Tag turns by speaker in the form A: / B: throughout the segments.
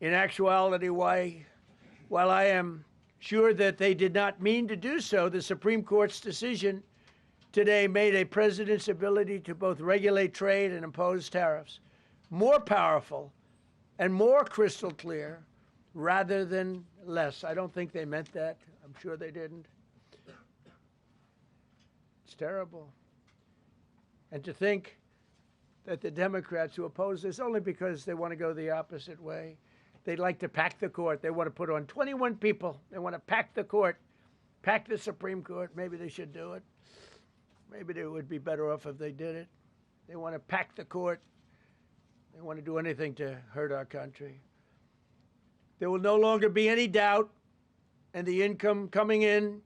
A: In actuality, while I am sure that they did not mean to do so, the Supreme Court's decision today made a president's ability to both regulate trade and impose tariffs more powerful and more crystal clear rather than less. I don't think they meant that. I'm sure they didn't. It's terrible. And to think that the Democrats who oppose this only because they want to go the opposite way, they'd like to pack the court. They want to put on 21 people. They want to pack the court, pack the Supreme Court. Maybe they should do it. Maybe they would be better off if they did it. They want to pack the court. They want to do anything to hurt our country. There will no longer be any doubt, and the income coming in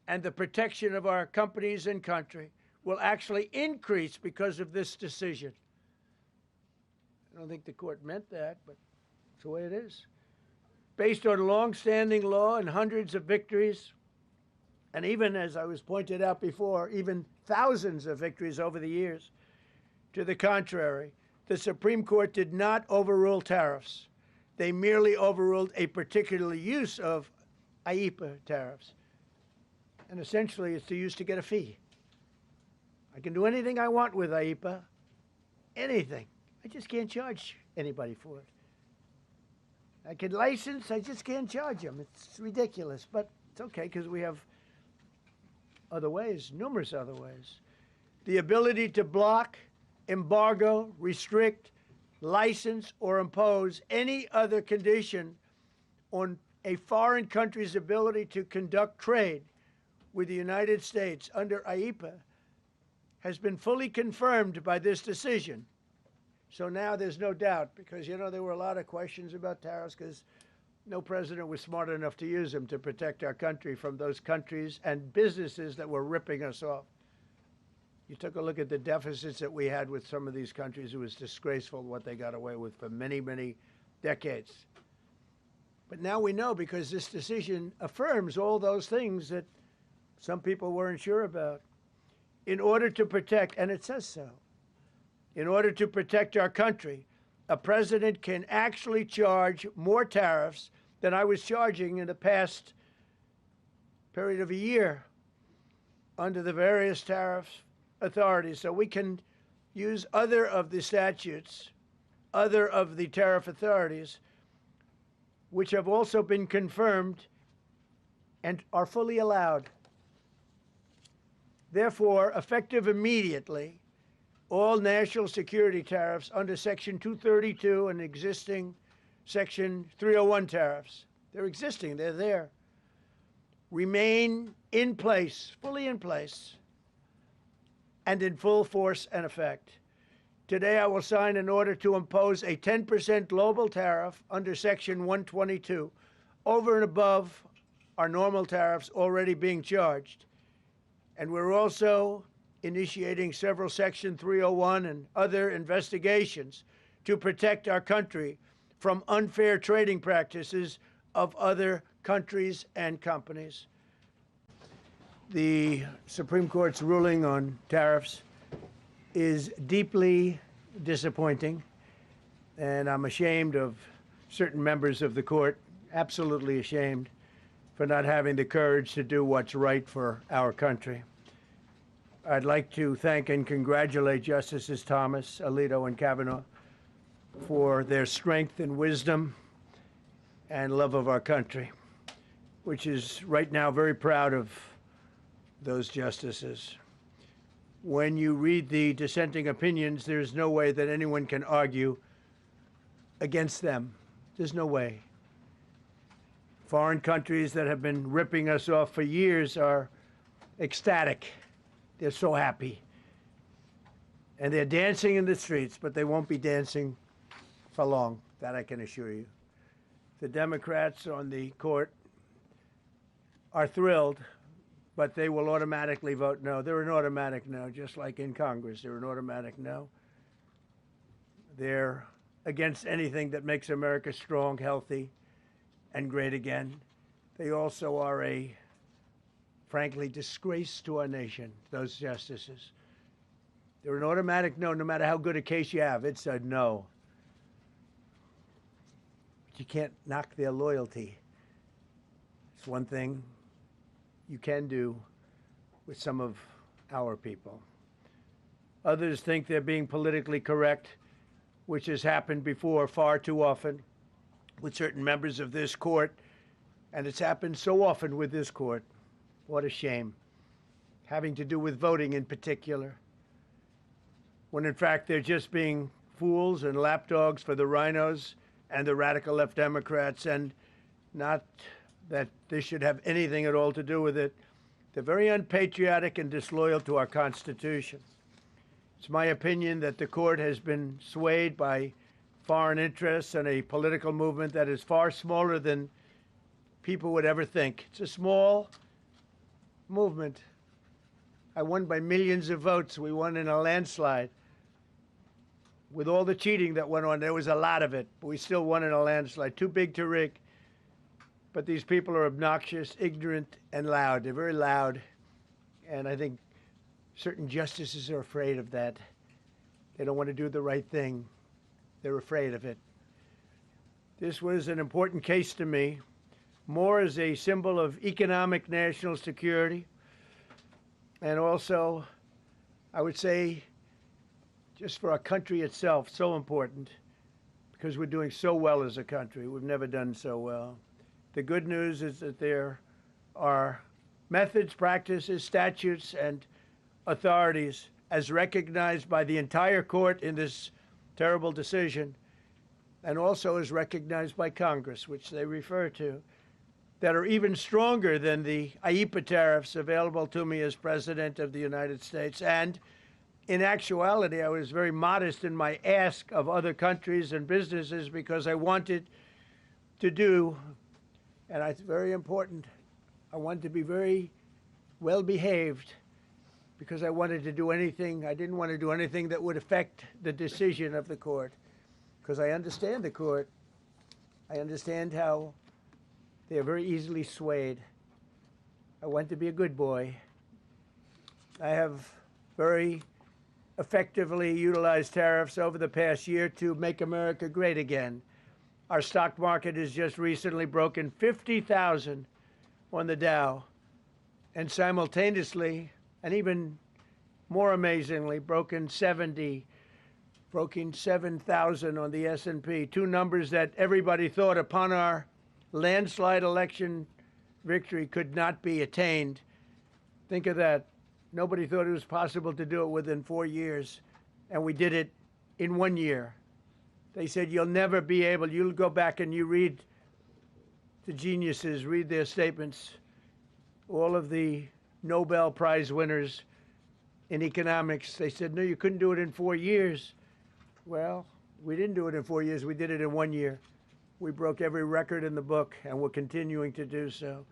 A: and the protection of our companies and country will actually increase because of this decision. I don't think the court meant that, but it's the way it is. Based on long-standing law and hundreds of victories, and even, as I was pointed out before, even thousands of victories over the years, to the contrary, the Supreme Court did not overrule tariffs. They merely overruled a particular use of IEEPA tariffs. And essentially, it's used to get a fee. I can do anything I want with IEEPA, anything. I just can't charge anybody for it. I can license, I just can't charge them. It's ridiculous, but it's okay because we have other ways, numerous other ways. The ability to block, embargo, restrict, license, or impose any other condition on a foreign country's ability to conduct trade with the United States under IEEPA has been fully confirmed by this decision. So now there's no doubt, because, you know, there were a lot of questions about tariffs because no president was smart enough to use them to protect our country from those countries and businesses that were ripping us off. You took a look at the deficits that we had with some of these countries. It was disgraceful what they got away with for many, many decades. But now we know, because this decision affirms all those things that some people weren't sure about. In order to protect, and it says so, in order to protect our country, a president can actually charge more tariffs than I was charging in the past period of a year under the various tariff authorities. So we can use other of the statutes, other of the tariff authorities, which have also been confirmed and are fully allowed. Therefore, effective immediately, all national security tariffs under Section 232 and existing Section 301 tariffs, they're existing, they're there, remain in place, fully in place, and in full force and effect. Today, I will sign an order to impose a 10% global tariff under Section 122 over and above our normal tariffs already being charged. And we're also initiating several Section 301 and other investigations to protect our country from unfair trading practices of other countries and companies. The Supreme Court's ruling on tariffs is deeply disappointing, and I'm ashamed of certain members of the court, absolutely ashamed, for not having the courage to do what's right for our country. I'd like to thank and congratulate Justices Thomas, Alito, and Kavanaugh for their strength and wisdom and love of our country, which is right now very proud of those justices. When you read the dissenting opinions, there's no way that anyone can argue against them. There's no way. Foreign countries that have been ripping us off for years are ecstatic. They're so happy. And they're dancing in the streets, but they won't be dancing for long, that I can assure you. The Democrats on the court are thrilled, but they will automatically vote no. They're an automatic no, just like in Congress. They're an automatic no. They're against anything that makes America strong, healthy, and great again. They also are a, frankly, disgrace to our nation, those justices. They're an automatic no, no matter how good a case you have. It's a no. you can't knock their loyalty. It's one thing you can do with some of our people. Others think they're being politically correct, which has happened before far too often with certain members of this court, and it's happened so often with this court. What a shame. Having to do with voting in particular, when in fact they're just being fools and lapdogs for the rhinos and the radical left Democrats, and not that this should have anything at all to do with it. They're very unpatriotic and disloyal to our Constitution. It's my opinion that the court has been swayed by foreign interests and a political movement that is far smaller than people would ever think. It's a small movement. I won by millions of votes. We won in a landslide. With all the cheating that went on, there was a lot of it, but we still won in a landslide. Too big to rig. But these people are obnoxious, ignorant, and loud. They're very loud. And I think certain justices are afraid of that. They don't want to do the right thing. They're afraid of it. This was an important case to me, more as a symbol of economic national security, and also, I would say, just for our country itself, so important, because we're doing so well as a country. We've never done so well. The good news is that there are methods, practices, statutes, and authorities, as recognized by the entire court in this terrible decision, and also as recognized by Congress, which they refer to, that are even stronger than the IEEPA tariffs available to me as President of the United States. And in actuality, I was very modest in my ask of other countries and businesses because I wanted to do, and it's very important, I wanted to be very well behaved because I wanted to do anything, I didn't want to do anything that would affect the decision of the court, because I understand the court. I understand how they are very easily swayed. I want to be a good boy. I have very effectively utilized tariffs over the past year to make America great again. Our stock market has just recently broken 50,000 on the Dow, and simultaneously, and even more amazingly, broken 7,000 on the S&P, two numbers that everybody thought upon our landslide election victory could not be attained. Think of that. Nobody thought it was possible to do it within 4 years, and we did it in 1 year. They said, you'll never be able, you'll go back and you read the geniuses, read their statements, all of the Nobel Prize winners in economics. They said, no, you couldn't do it in 4 years. Well, we didn't do it in 4 years. We did it in 1 year. We broke every record in the book, and we're continuing to do so.